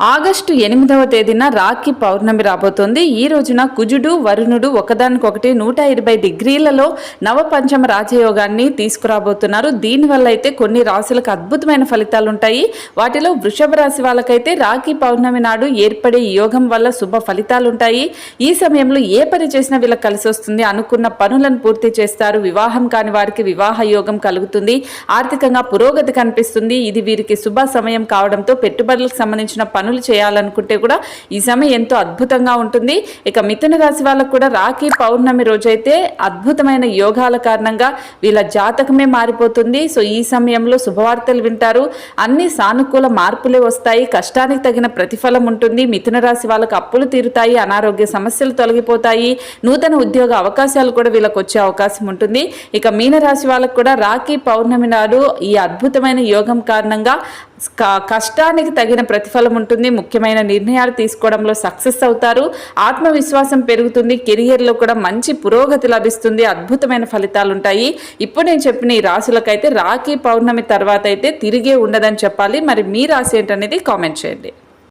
August 8వ తేదీన రాఖీ పౌర్ణమి రాబోతోంది. ఈ రోజున కుజుడు వరుణుడు ఒకదానికొకటి 120 డిగ్రీలలో నవపంచమ రాజయోగాన్ని తీసుకురాబోతున్నారు. దీనివల్ల అయితే కొన్ని రాశులకు అద్భుతమైన ఫలితాలు ఉంటాయి. వాటిలో వృషభ రాశి వాళ్ళకైతే రాఖీ పౌర్ణమి నాడు ఏర్పడే యోగం వల్ల శుభ ఫలితాలు ఉంటాయి. ఈ సమయంలో ఏ పని చేసినా వీళ్ళకి కలిసి వస్తుంది. అనుకున్న పనులను పూర్తి చేస్తారు. వివాహం కాని వారికి వివాహ యోగం కలుగుతుంది. ఆర్థికంగా పురోగతి కనిపిస్తుంది. ఇది వీరికి శుభ సమయం కావడంతో పెట్టుబడులకు సంబంధించిన పనులు చేయాలనుకుంటే కూడా ఈ సమయం ఎంతో అద్భుతంగా ఉంటుంది. ఇక మిథున రాశి వాళ్ళకు కూడా రాఖీ పౌర్ణమి రోజైతే అద్భుతమైన యోగాల కారణంగా వీళ్ళ జాతకమే మారిపోతుంది. సో ఈ సమయంలో శుభవార్తలు వింటారు. అన్ని సానుకూల మార్పులే వస్తాయి. కష్టానికి తగిన ప్రతిఫలం ఉంటుంది. మిథున రాశి వాళ్ళకు అప్పులు తీరుతాయి. అనారోగ్య సమస్యలు తొలగిపోతాయి. నూతన ఉద్యోగ అవకాశాలు కూడా వీళ్ళకి వచ్చే అవకాశం ఉంటుంది. ఇక మీన రాశి వాళ్ళకు కూడా రాఖీ పౌర్ణమి నాడు ఈ అద్భుతమైన యోగం కారణంగా కష్టానికి తగిన ప్రతిఫలం ఉంటుంది. ముఖ్యమైన నిర్ణయాలు తీసుకోవడంలో సక్సెస్ అవుతారు. ఆత్మవిశ్వాసం పెరుగుతుంది. కెరియర్లో కూడా మంచి పురోగతి లభిస్తుంది. అద్భుతమైన ఫలితాలు ఉంటాయి. ఇప్పుడు నేను చెప్పిన ఈ రాశులకైతే రాఖీ పౌర్ణమి తర్వాత అయితే తిరిగే ఉండదని చెప్పాలి. మరి మీ రాశి ఏంటనేది కామెంట్ చేయండి.